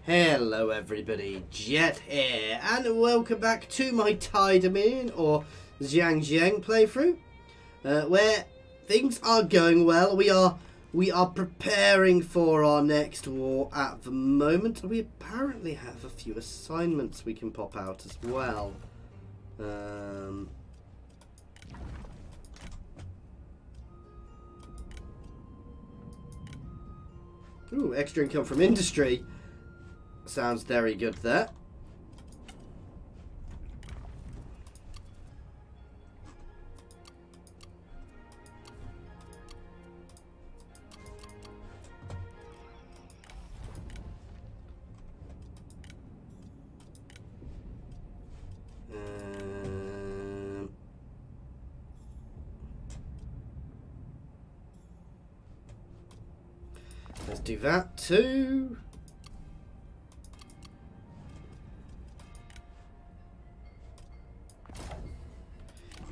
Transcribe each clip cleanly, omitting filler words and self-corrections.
Hello everybody, Jet here, and welcome back to my Tiedemin or Zheng Jiang playthrough, where things are going well. We are preparing for our next war at the moment. We apparently have a few assignments we can pop out as well. Ooh, extra income from industry. Sounds very good there. Let's do that too.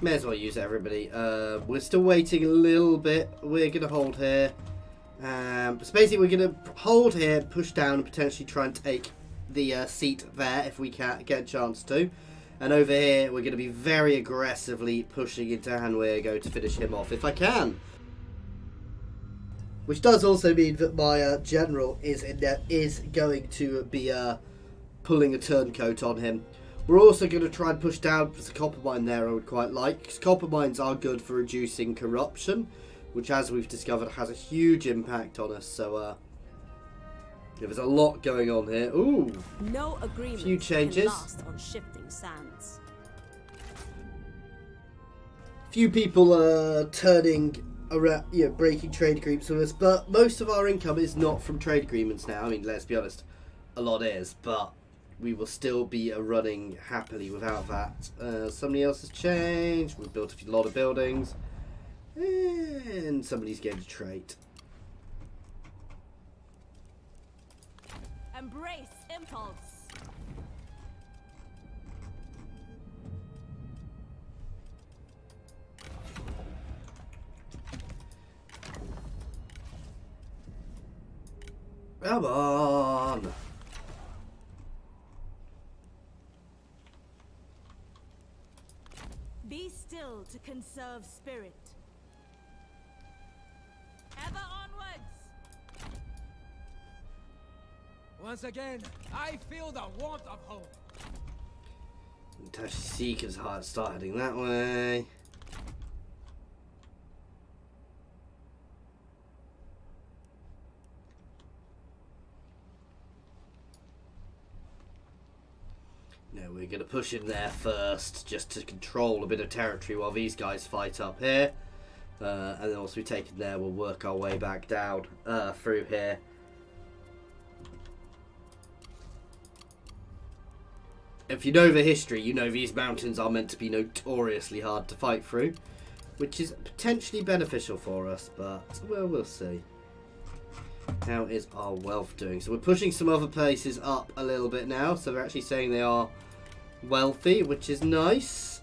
May as well use everybody. We're still waiting a little bit. We're going to hold here. So basically we're going to hold here, push down, and potentially try and take the seat there if we can get a chance to. And over here we're going to be very aggressively pushing into Hanwego to finish him off if I can. Which does also mean that my general is going to be pulling a turncoat on him. We're also going to try and push down. There's a copper mine there I would quite like, because copper mines are good for reducing corruption, which, as we've discovered, has a huge impact on us. So there's a lot going on here. Ooh, no agreement. Few changes. Can last on shifting sands. Few people turning around, breaking trade agreements with us, but most of our income is not from trade agreements now. I mean, let's be honest, a lot is, but we will still be running happily without that. Somebody else has changed. We've built a lot of buildings. And somebody's gained a trait. Embrace impulse. Come on. Be still to conserve spirit. Ever onwards! Once again, I feel the warmth of home. Tashi's heart start heading that way. No, we're going to push in there first, just to control a bit of territory while these guys fight up here. And then once we've taken there, we'll work our way back down through here. If you know the history, you know these mountains are meant to be notoriously hard to fight through, which is potentially beneficial for us, but well, we'll see. How is our wealth doing? So we're pushing some other places up a little bit now, so they're actually saying they are wealthy, which is nice.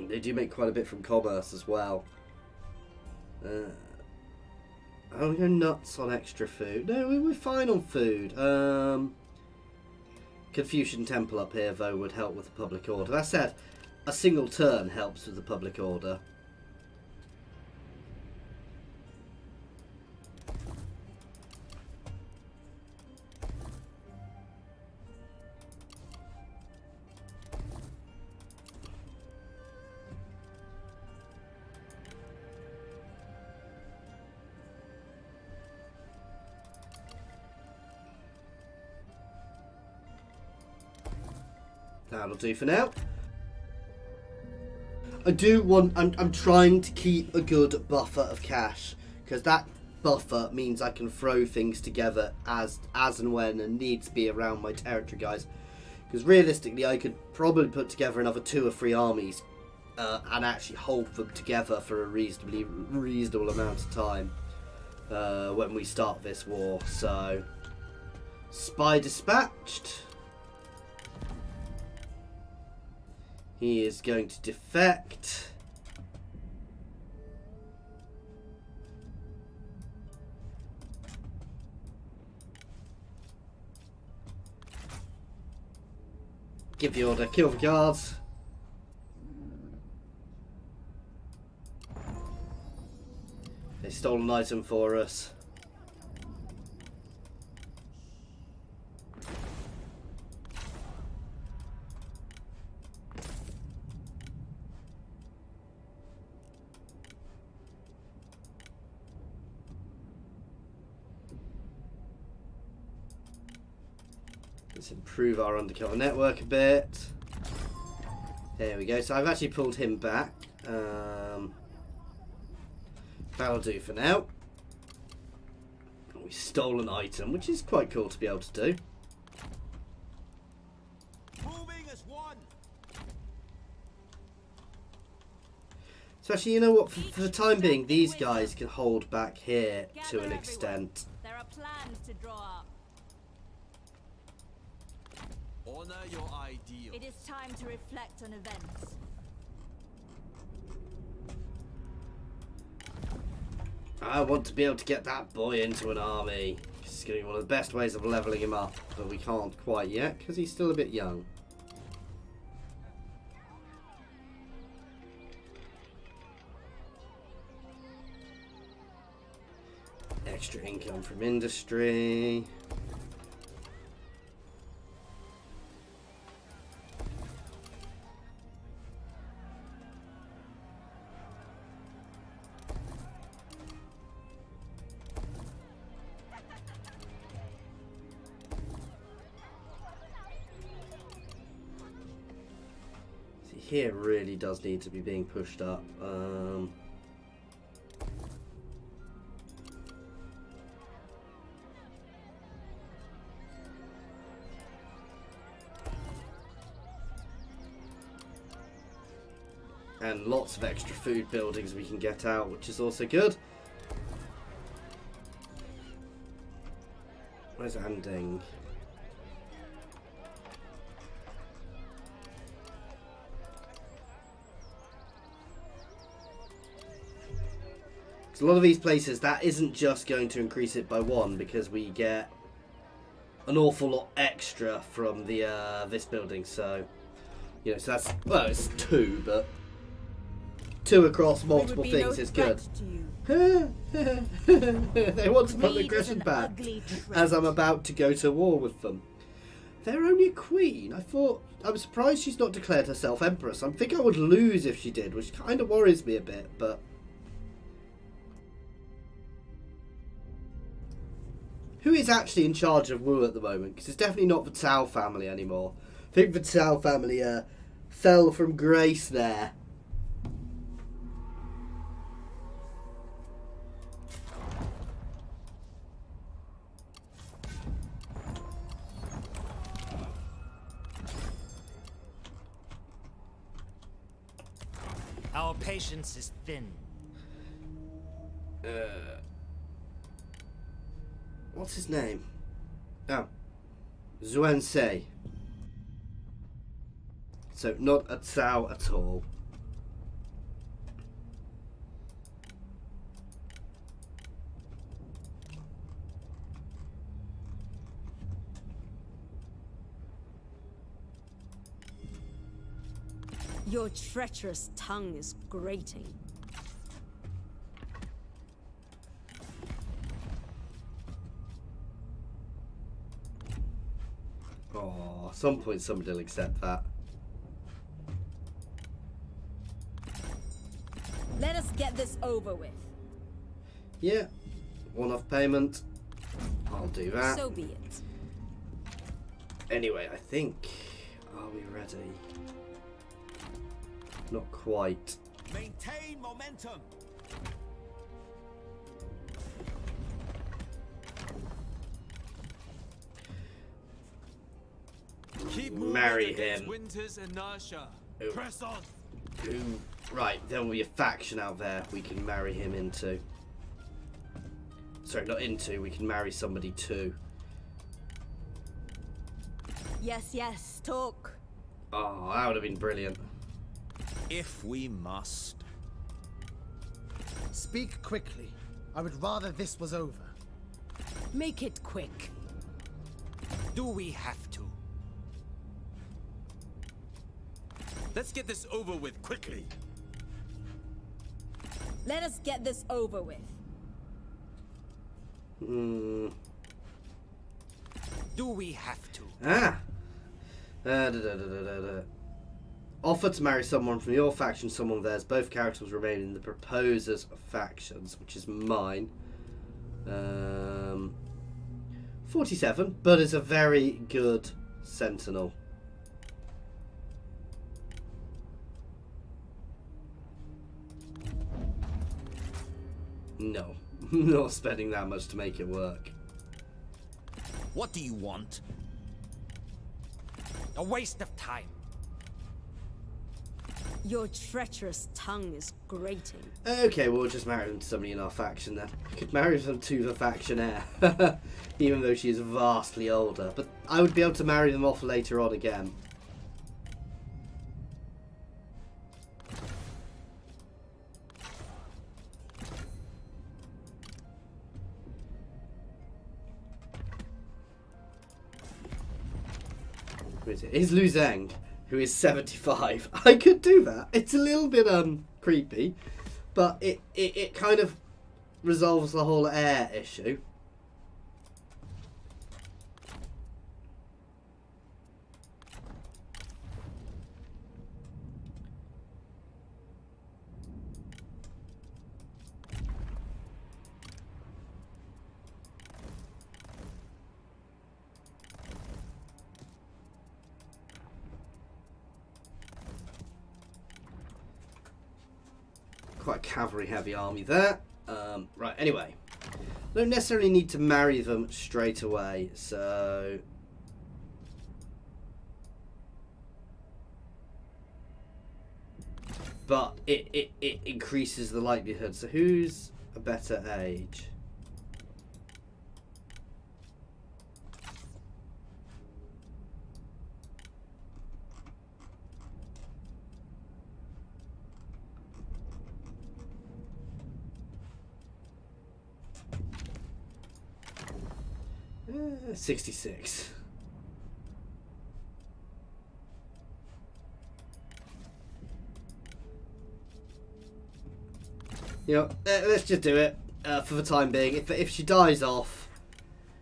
They do make quite a bit from commerce as well. Oh, we go nuts on extra food. No, we're fine on food. Confucian Temple up here, though, would help with the public order. That said, a single turn helps with the public order. That'll do for now. I'm trying to keep a good buffer of cash, because that buffer means I can throw things together as and when and need to be around my territory guys. Because realistically, I could probably put together another 2 or 3 armies and actually hold them together for a reasonable amount of time when we start this war. So, spy dispatched. He is going to defect. Give the order, kill the guards. They stole an item for us. Let's improve our undercover network a bit. There we go. So I've actually pulled him back. That'll do for now. We stole an item, which is quite cool to be able to do. Moving as one. So actually, you know what? For the time being, these guys can hold back here to an extent. There are plans to draw up. Honor your ideal. It is time to reflect on events. I want to be able to get that boy into an army. It's going to be one of the best ways of leveling him up, but we can't quite yet because he's still a bit young. Extra income from industry. Here really does need to be being pushed up. And lots of extra food buildings we can get out, which is also good. Where's Anding? A lot of these places, that isn't just going to increase it by 1 because we get an awful lot extra from the this building. So, you know, so that's, well, it's 2, but 2 across multiple things is good. They want to put the aggression back as I'm about to go to war with them. They're only a queen. I was surprised she's not declared herself empress. I think I would lose if she did, which kind of worries me a bit, but. Who is actually in charge of Wu at the moment? Because it's definitely not the Tao family anymore. I think the Tao family fell from grace there. Our patience is thin. What's his name? Oh. Zhuan Sei. So, not a Cao at all. Your treacherous tongue is grating. Oh, at some point somebody will accept that. Let us get this over with. Yeah. One-off payment. I'll do that. So be it. Anyway, I think... Are we ready? Not quite. Maintain momentum. Keep Marry moving against him. winter's inertia. Ooh. Press on. Ooh, right, there will be a faction out there we can marry him into. Sorry, not into, we can marry somebody to. Yes, yes, talk. Oh, that would have been brilliant. If we must. Speak quickly. I would rather this was over. Make it quick. Do we have to? Let's get this over with quickly. Let us get this over with. Do we have to? Offer to marry someone from your faction, someone of theirs. Both characters remain in the proposer's factions, which is mine. 47, but is a very good sentinel. No, not spending that much to make it work. What do you want? A waste of time. Your treacherous tongue is grating. Okay, we'll just marry them to somebody in our faction then. I could marry them to the faction heir, even though she is vastly older. But I would be able to marry them off later on again. Who is it? It's Lu Zheng, who is 75. I could do that. It's a little bit creepy, but it kind of resolves the whole heir issue. Quite a cavalry heavy army there. Right, anyway. Don't necessarily need to marry them straight away, so... But it increases the likelihood. So who's a better age? Uh, 66. You know, let's just do it for the time being. If she dies off,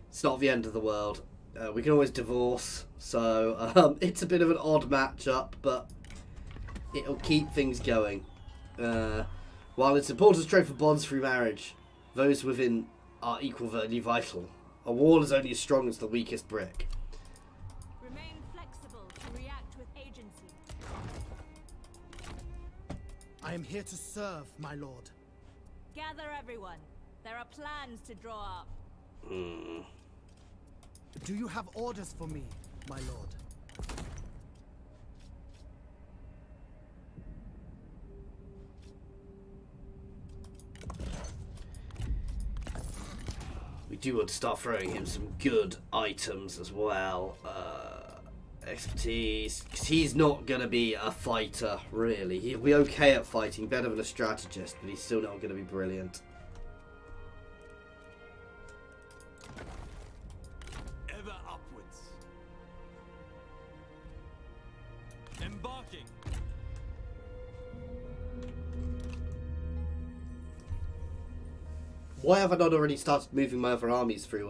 it's not the end of the world. We can always divorce, so it's a bit of an odd matchup, but it'll keep things going. While it's important to trade for bonds through marriage, those within are equally vital. A wall is only as strong as the weakest brick. Remain flexible to react with agency. I am here to serve, my lord. Gather everyone. There are plans to draw up. Do you have orders for me, my lord? We do want to start throwing him some good items as well. Expertise. Because he's not going to be a fighter, really. He'll be okay at fighting, better than a strategist, but he's still not going to be brilliant. Ever upwards. Embarking. Why have I not already started moving my other armies through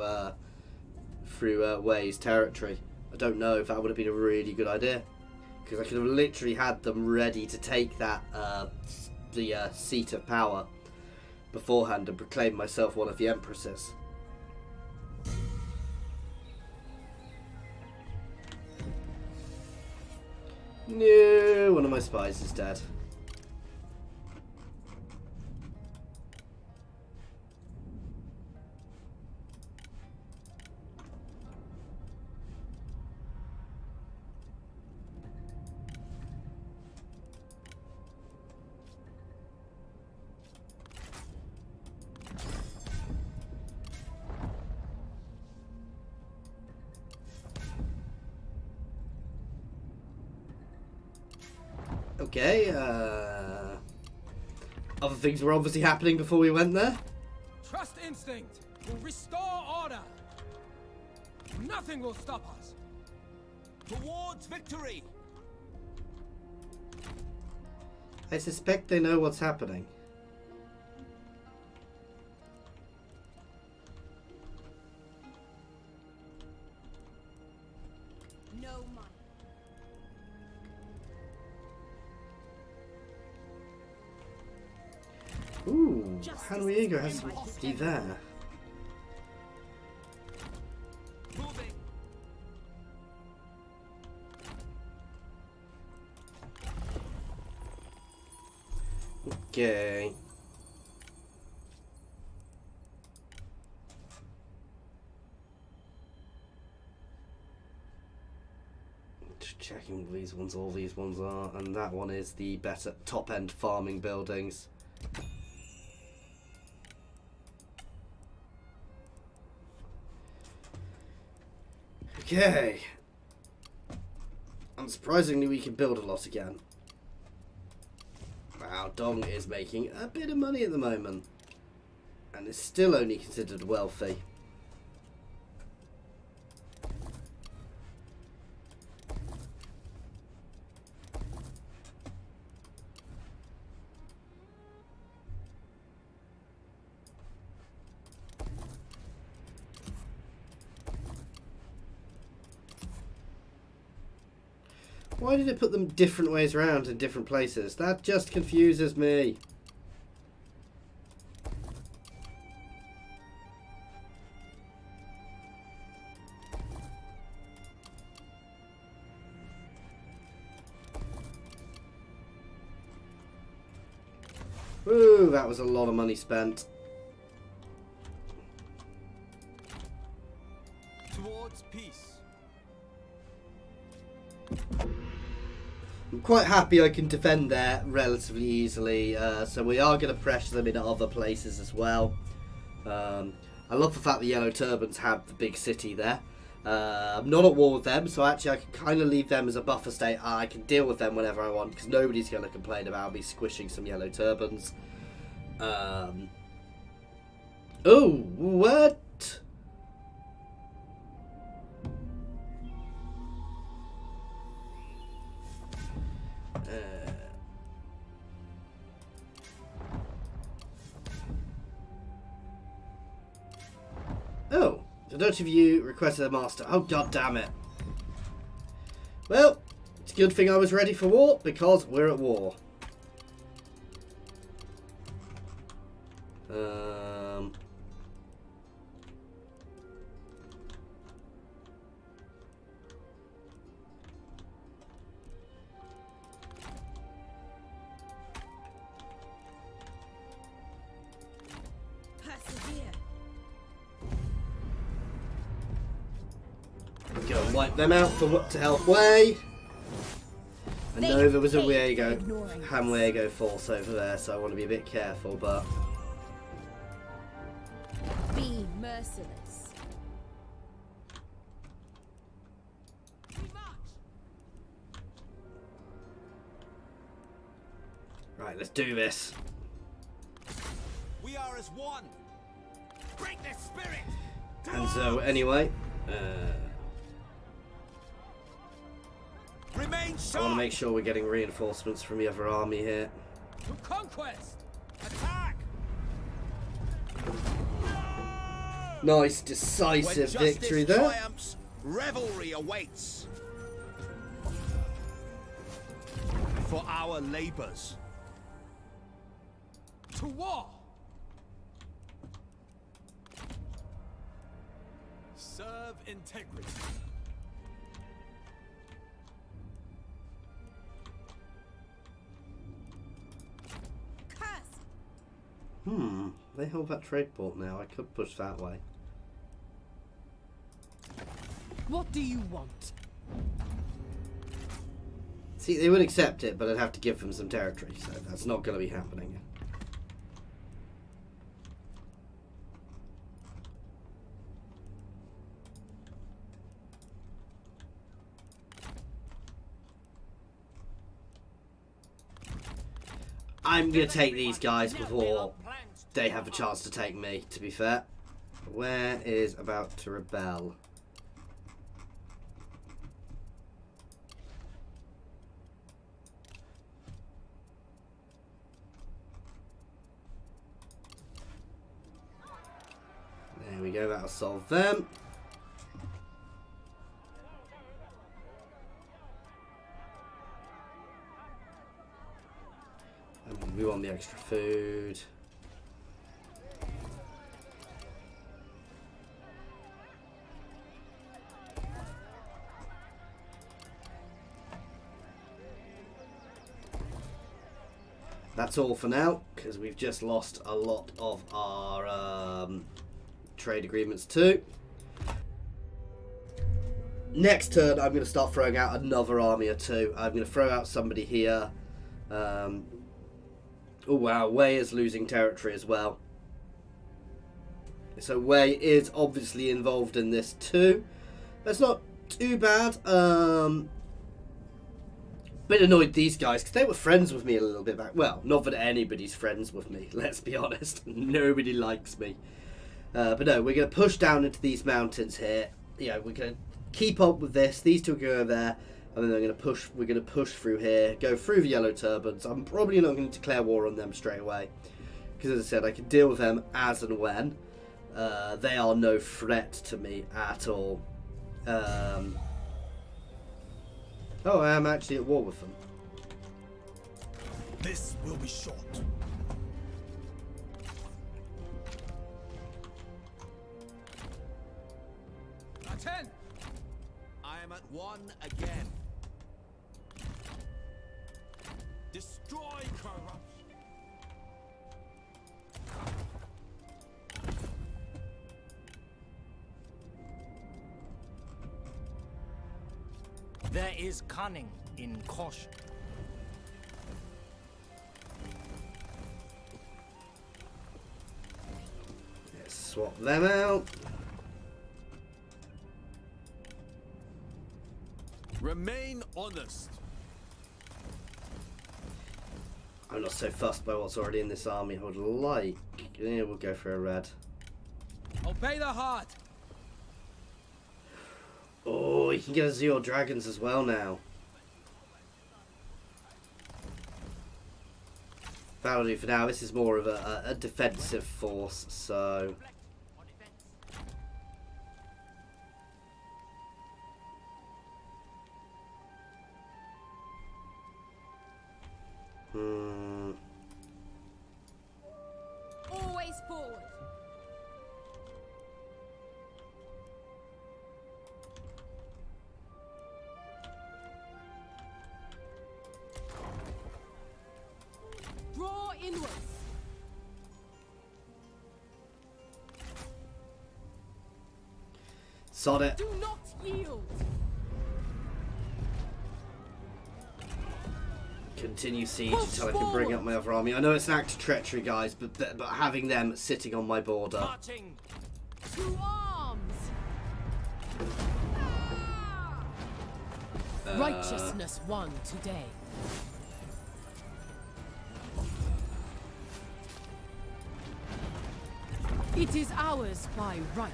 Wei's territory? I don't know if that would have been a really good idea, because I could have literally had them ready to take that the seat of power beforehand and proclaim myself one of the empresses. No, one of my spies is dead. Okay, other things were obviously happening before we went there. Trust instinct will restore order. Nothing will stop us. Towards victory! I suspect they know what's happening. No money. Ooh, Henriego has some property there. Moving! Okay. Just checking these ones, all these ones are, and that one is the better top-end farming buildings. Okay. Unsurprisingly, we can build a lot again. Wow, Dong is making a bit of money at the moment. And is still only considered wealthy. Why did it put them different ways around in different places? That just confuses me. Ooh, that was a lot of money spent. Towards peace! I'm quite happy I can defend there relatively easily, so we are going to pressure them in other places as well. I love the fact the Yellow Turbans have the big city there. I'm not at war with them, so actually I can kind of leave them as a buffer state. I can deal with them whenever I want, because nobody's going to complain about me squishing some Yellow Turbans. Oh, what? Oh, a bunch of you requested a master. Oh, god damn it. Well, it's a good thing I was ready for war, because we're at war. Persevere. Go and wipe them out for what to help way. I know there was a Hamwego force over there, so I want to be a bit careful, but Be merciless. right, let's do this. We are as one! Break their spirit! And so, anyway, Remain I want to sharp! make sure we're getting reinforcements from the other army here. To conquest. Attack! Nice, When decisive justice victory there. triumphs, revelry awaits. For our labors. To war. Serve integrity. Curse. They hold that trade port now. I could push that way. What do you want? See, they would accept it, but I'd have to give them some territory, so that's not going to be happening. I'm going to take these guys before they have a chance to take me, to be fair. Where is about to rebel? There we go, that'll solve them. And we want the extra food. That's all for now, because we've just lost a lot of our trade agreements too. Next turn, I'm going to start throwing out another army or two. I'm going to throw out somebody here. Oh wow, Wei is losing territory as well. So Wei is obviously involved in this too. That's not too bad. Bit annoyed these guys because they were friends with me a little bit back. Well, not that anybody's friends with me, let's be honest. Nobody likes me. But no, we're going to push down into these mountains here. You know, we're going to keep up with this. These two go over there, and then we're going to push through here, go through the yellow turbans. I'm probably not going to declare war on them straight away, because as I said, I can deal with them as and when. They are no threat to me at all. Oh, I am actually at war with them. This will be short. Attend! I am at one again. Destroy corruption. There is cunning in caution. Let's swap them out. Remain honest. I'm not so fussed by what's already in this army. I would like... Yeah, we'll go for a red. Obey the heart. Oh, you can get Azure Dragons as well now. That'll do for now. This is more of a defensive force, so... Always forward. Draw inwards. Sod it. Do not yield. Continue siege until I can bring up my other army. I know it's an act of treachery, guys, but having them sitting on my border. Marching! To arms. Righteousness won today. It is ours by right.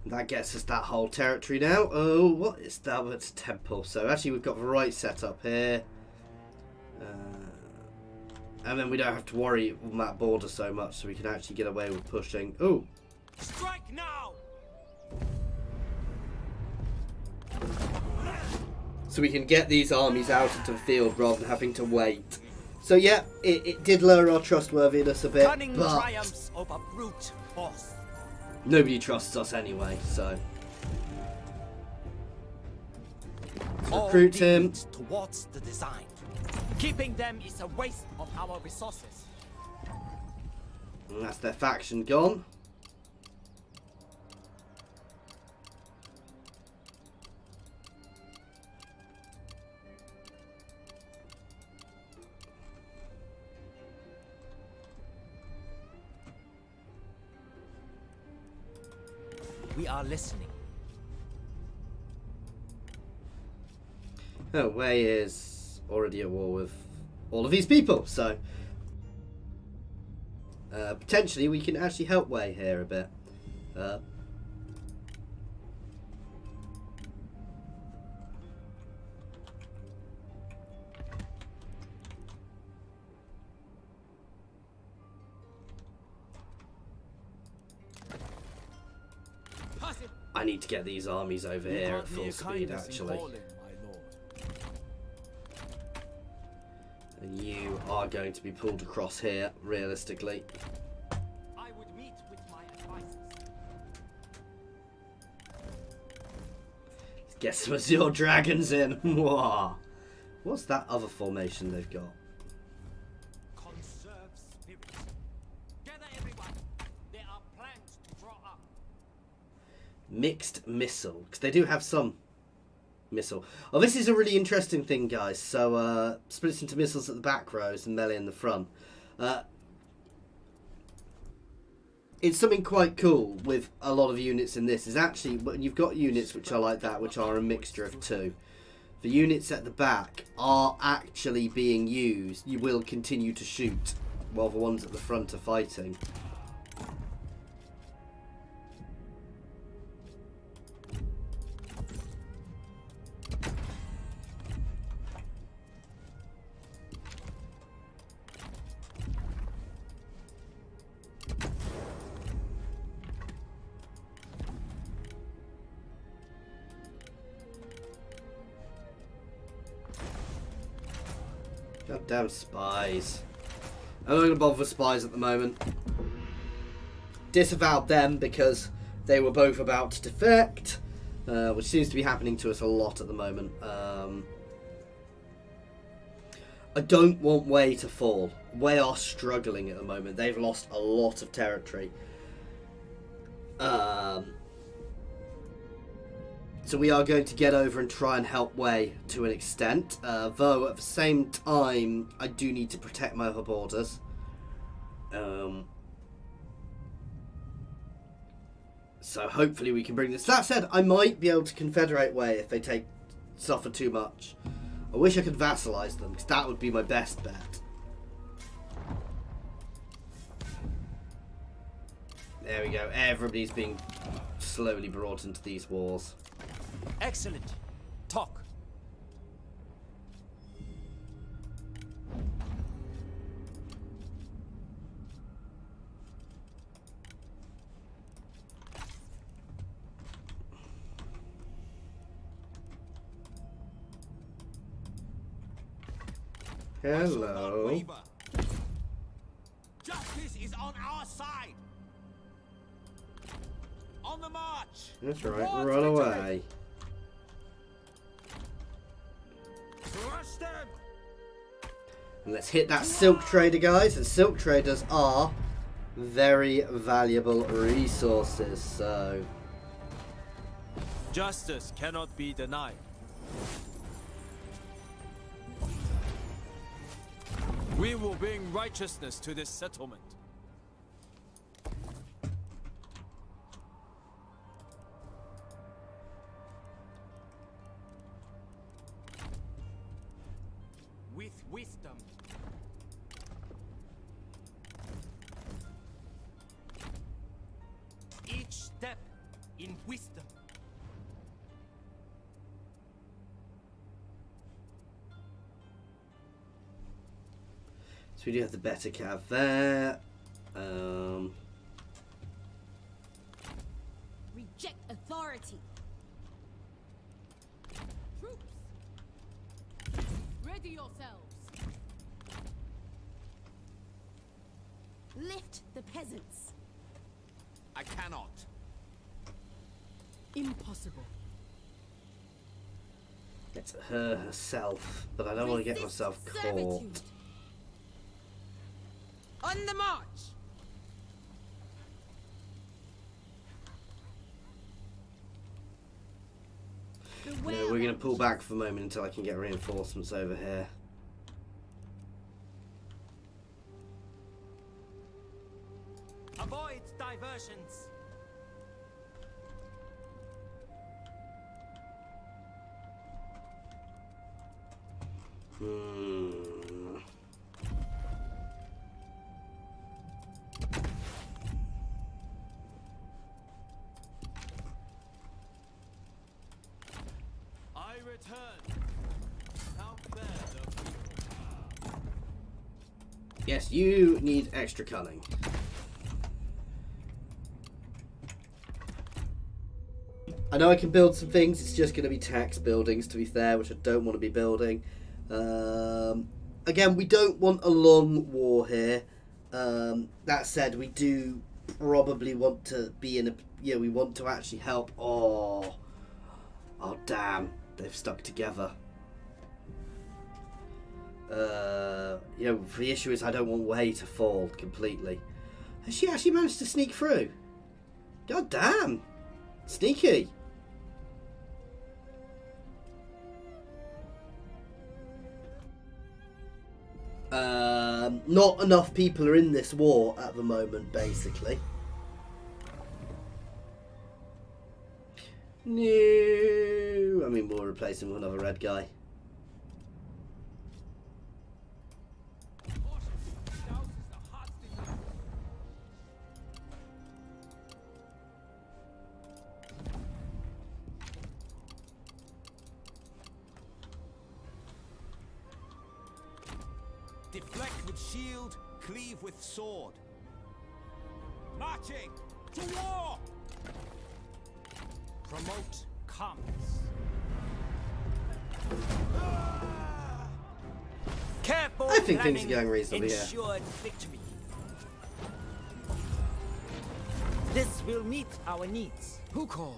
That gets us that whole territory now. Oh, what is that? It's a temple. So actually we've got the right setup here. And then we don't have to worry on that border so much, so we can actually get away with pushing. Oh! Strike now! So we can get these armies out into the field rather than having to wait. So yeah, it did lower our trustworthiness a bit, Cunning but triumphs over brute force. nobody trusts us anyway, so... All Recruit him. leads towards the design. Keeping them is a waste of our resources. And that's their faction gone. We are listening. Oh, Wei is already at war with all of these people. So potentially we can actually help Wei here a bit. I need to get these armies over here at full speed, actually. And you are going to be pulled across here, realistically. I would meet with my advisors. Let's get some Azure Dragons in. What's that other formation they've got? Conserve spirit. Gather everyone. There are plans to draw up. Mixed missile, because they do have some missile. Oh, this is a really interesting thing, guys. So splits into missiles at the back rows and melee in the front. It's something quite cool with a lot of units in this is actually when you've got units which are like that, which are a mixture of two. The units at the back are actually being used. You will continue to shoot while the ones at the front are fighting. Goddamn spies. I'm not going to bother with spies at the moment. Disavowed them because they were both about to defect, which seems to be happening to us a lot at the moment. I don't want Wei to fall. Wei are struggling at the moment. They've lost a lot of territory. So we are going to get over and try and help Wei to an extent, though at the same time I do need to protect my other borders. So hopefully we can bring this. That said, I might be able to confederate Wei if they suffer too much. I wish I could vassalize them, because that would be my best bet. There we go. Everybody's being slowly brought into these wars. Excellent. Talk. Hello. Justice is on our side. On the march. That's right. Run away. Crush them. And let's hit that silk trader, guys. And silk traders are very valuable resources. So Justice cannot be denied. We will bring righteousness to this settlement. With wisdom. Each step in wisdom. So we do have the better cav there. Reject authority. Troops, ready yourselves. Lift the peasants. I cannot. Impossible. It's her herself, but I don't want to get myself Resist caught. servitude. On the march. No, we're going to pull back for a moment until I can get reinforcements over here. Avoid diversions. return. How fair of you. Yes, you need extra cunning. I know I can build some things, it's just going to be tax buildings, to be fair, which I don't want to be building. Again, we don't want a long war here. That said, we do probably want to be in a... Yeah, we want to actually help. Oh, damn. They've stuck together. The issue is I don't want Wei to fall completely. Has she actually managed to sneak through? God damn. Sneaky. Not enough people are in this war at the moment, basically. No, I mean, we'll replace him with another red guy. Deflect with shield, cleave with sword. Marching to war! Promote comes. Careful. I think things are planning going reasonably here. ensured victory. This will meet our needs. Who calls?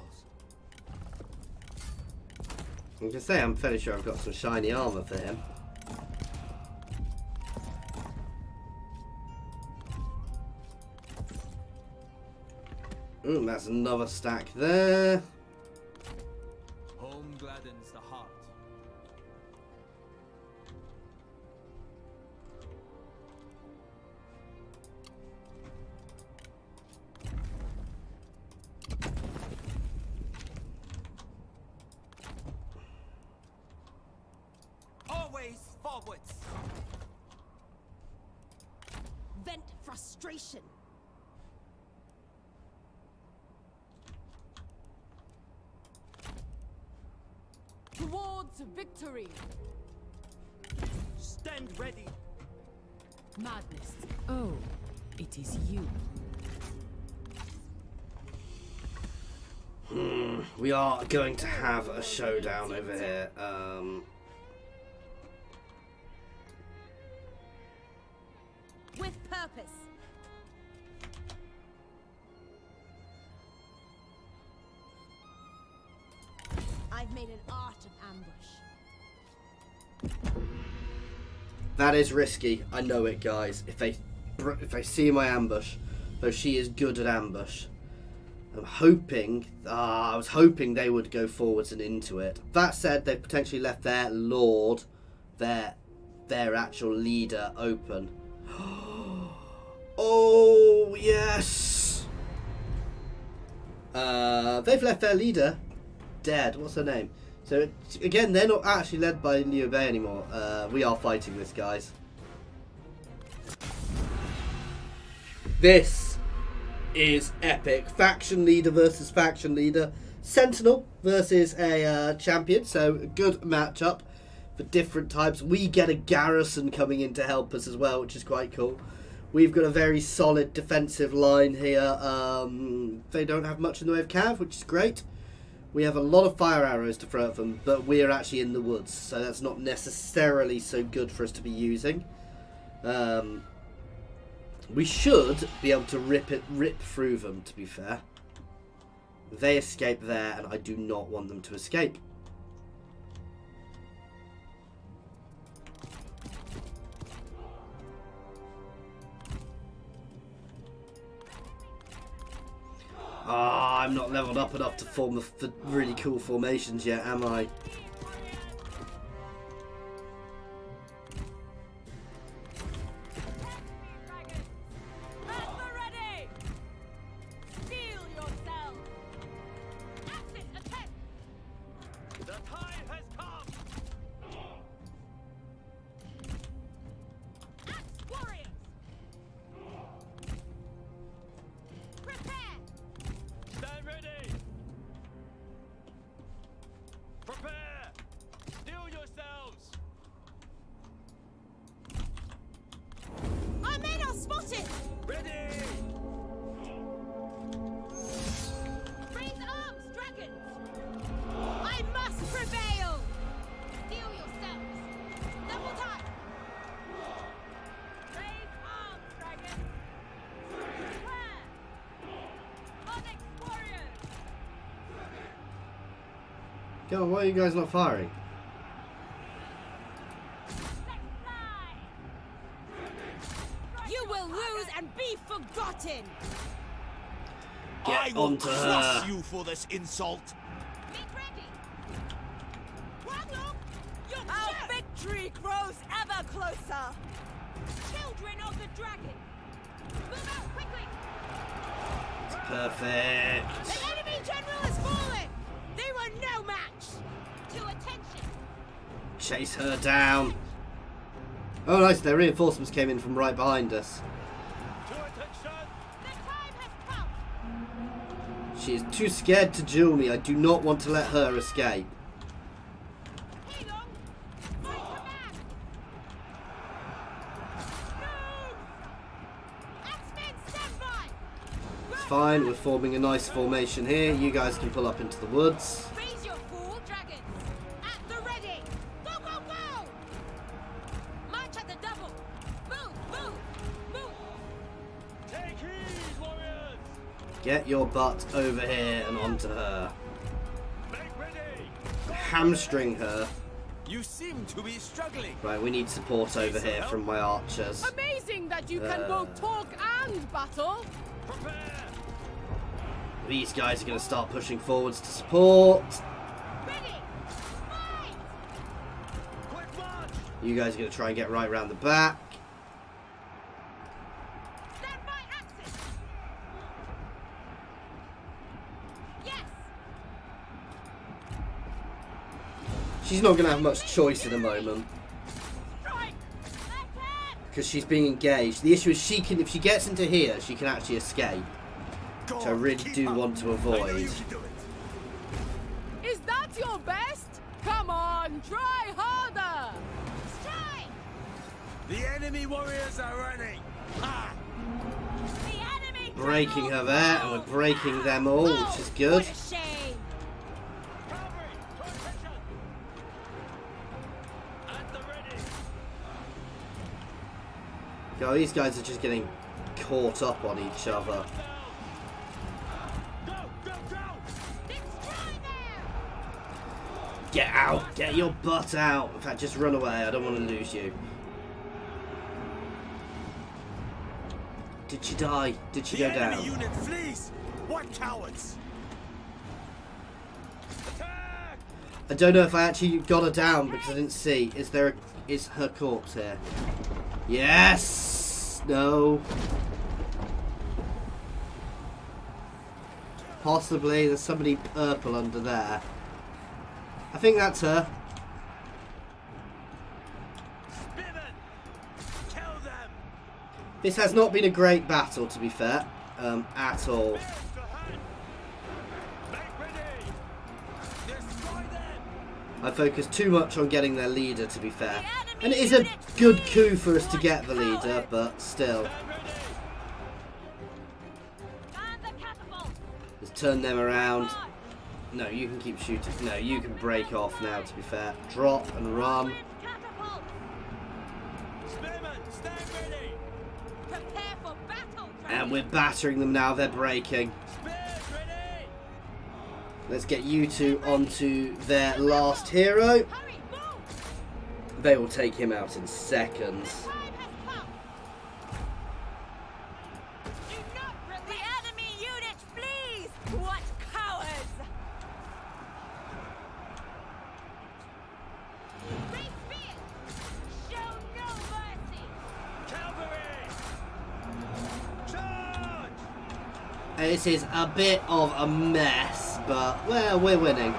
I can say I'm fairly sure I've got some shiny armor for him. That's another stack there. Home gladdens the heart. Always forwards. Vent frustration. Towards victory. Stand ready. Madness. Oh, it is you. We are going to have a showdown over here. With purpose. I've made an art of ambush. That is risky. I know it, guys. If they see my ambush, though she is good at ambush, I'm hoping. I was hoping they would go forwards and into it. That said, they potentially left their lord, their actual leader, open. Oh yes. They've left their leader dead. What's her name? So again, they're not actually led by Liu Bei anymore. We are fighting this, guys. This is epic. Faction leader versus faction leader. Sentinel versus a champion. So a good matchup for different types. We get a garrison coming in to help us as well, which is quite cool. We've got a very solid defensive line here. They don't have much in the way of cav, which is great. We have a lot of fire arrows to throw at them, but we're actually in the woods, so that's not necessarily so good for us to be using. We should be able to rip through them, to be fair. They escape there, and I do not want them to escape. I'm not leveled up enough to form the really cool formations yet, am I? At the ready! Steel yourself! Axis attack! The time has come. Axe warriors! Prepare! Stand ready. Prepare. Go on, why are you guys not firing? You will lose and be forgotten. Get onto her. you for this insult. Be ready. Warlord, our victory grows ever closer. Children of the dragon, move out quickly. Perfect. The enemy general has fallen. They were no match. To attention. Chase her down. Oh, nice. Their reinforcements came in from right behind us. The time has come. She is too scared to duel me. I do not want to let her escape. Hang on. My command. Move. Axemen, stand by. It's fine. We're forming a nice formation here. You guys can pull up into the woods. Raise your fool dragons. At the ready. Go, go, go. March at the double. Move, move, move. Take heed, warriors. Get your butt over here and onto her. Make ready. Hamstring her. You seem to be struggling. Right, we need support over here from my archers. Amazing that you can both talk and battle. Prepare. These guys are going to start pushing forwards to support. Ready. Fight. Quick march. You guys are going to try and get right round the back. Stand by axis. Yes. She's not going to have much choice in a moment Strike. Attack. because she's being engaged. The issue is she can, if she gets into here, she can actually escape, Go which I on, really keep do up. want to I know avoid. you can do it. Is that your best? Come on, try harder. Strike. The enemy warriors are running. Ha! The enemy. Breaking her general there, and we're falls. breaking them all, which is good. What a shame. Cavalry, to attention. At the ready. God, these guys are just getting caught up on each other. Go, go, go. Destroy them. Get out! Get your butt out! In fact, just run away. I don't want to lose you. Did she die? Did she The go enemy down? unit flees. What cowards? Attack! I don't know if I actually got her down because I didn't see. Is her corpse here? Yes! No. Possibly. There's somebody purple under there. I think that's her. Spearmen! Kill them! This has not been a great battle, to be fair, at all. Spears to hand! Make ready! Destroy them! I focused too much on getting their leader, to be fair. And it is a good coup for us to get the leader, but still. Stand ready! And the catapult. Let's turn them around. No, you can keep shooting. No, you can break off now, to be fair. Drop and run. Wind catapult. Spearmen, stand ready! Prepare for battle. And we're battering them now. They're breaking. Spears ready! Let's get you two onto their last hero. Hurry, move. They will take him out in seconds. Time has come. Do not relent. The enemy unit flees. What cowards! Raise spears. Show no mercy. Cavalry! Charge! This is a bit of a mess, but, well, we're winning.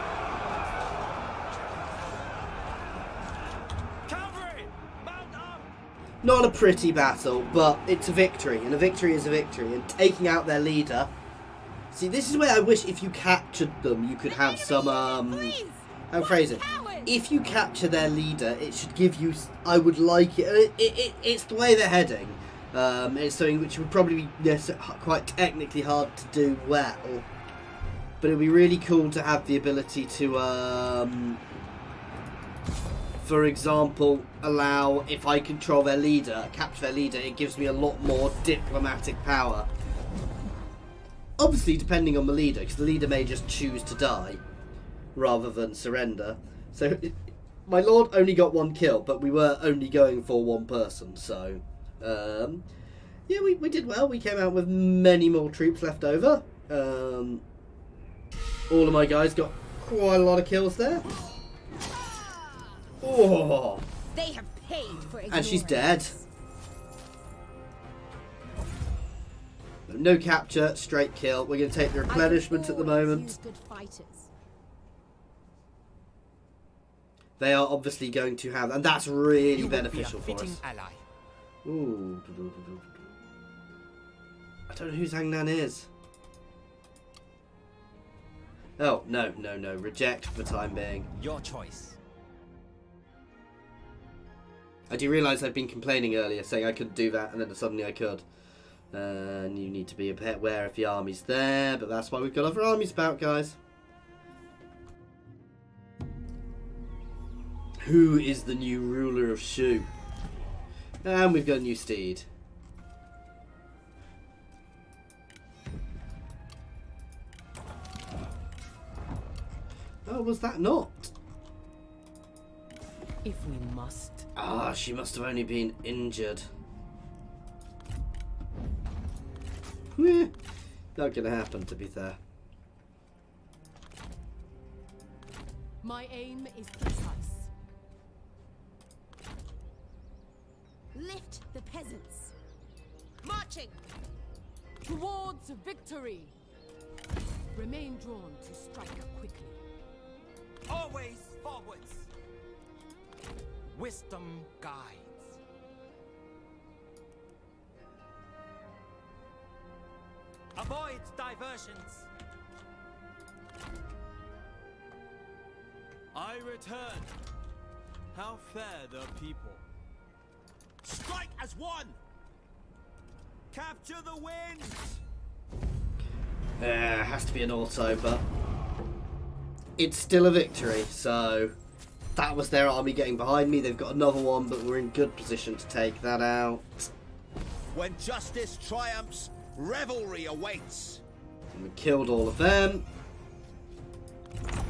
Cavalry! Mount up! Not a pretty battle, but it's a victory, and a victory is a victory. And taking out their leader... See, this is where I wish if you captured them, you could have some, how to phrase it. If you capture their leader, it should give you... I would like it. It's the way they're heading. It's something which would probably be quite technically hard to do well. But it would be really cool to have the ability to... for example, allow, if I control their leader, capture their leader, it gives me a lot more diplomatic power. Obviously, depending on the leader, because the leader may just choose to die. rather than surrender. So my lord only got 1 kill, but we were only going for 1 person. So yeah, we did well. We came out with many more troops left over. All of my guys got quite a lot of kills there. Oh, They have paid for ignorance. and she's dead. No capture, straight kill. We're going to take the replenishment at the moment. Use good fighters. They are obviously going to have, and that's really You will beneficial be a for fitting us. ally. Ooh. I don't know who Zhang Nan is. Oh, no. Reject for the time being. Your choice. I do realise I've been complaining earlier, saying I couldn't do that, and then suddenly I could. And you need to be aware if the army's there, but that's why we've got other armies about, guys. Who is the new ruler of Shu? And we've got a new steed. Oh, was that not? If we must. Ah, she must have only been injured. Not gonna happen, to be fair. My aim is precise. Lift the peasants. Marching. Towards victory. Remain drawn to strike quickly. Always forwards. Wisdom guides. Avoid diversions. I return. How fare the people? Strike as one! Capture the wind! Has to be an auto, but it's still a victory. So that was their army getting behind me. They've got another one, but we're in good position to take that out. When justice triumphs, revelry awaits. And we killed all of them.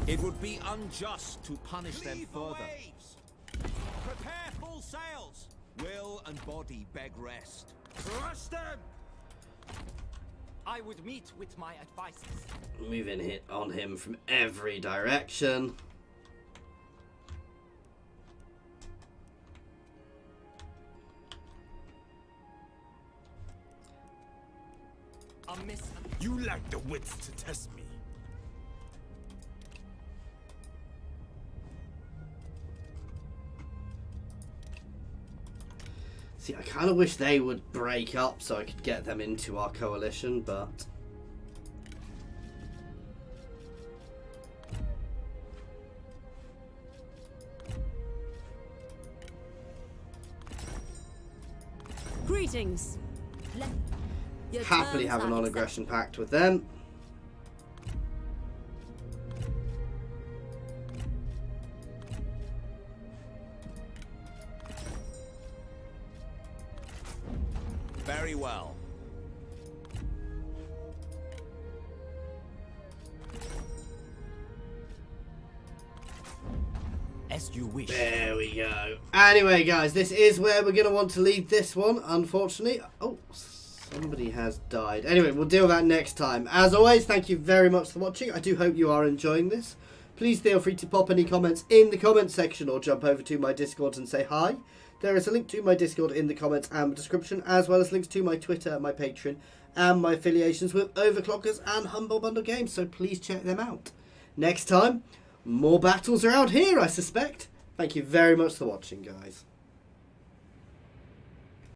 It would be unjust to punish them Leave the further. waves! Prepare full sails! Will and body beg rest. Crush them! I would meet with my advisors. Moving hit on him from every direction. A miss. You lack the wits to test me. See, I kind of wish they would break up so I could get them into our coalition, but Greetings. Your happily terms have a are non-aggression pact with them. Very well. As you wish. There we go. Anyway, guys, this is where we're going to want to leave this one, unfortunately. Oh, somebody has died. Anyway, we'll deal with that next time. As always, thank you very much for watching. I do hope you are enjoying this. Please feel free to pop any comments in the comments section or jump over to my Discord and say hi. There is a link to my Discord in the comments and description, as well as links to my Twitter, my Patreon, and my affiliations with Overclockers and Humble Bundle Games, so please check them out. Next time, more battles around here, I suspect. Thank you very much for watching, guys.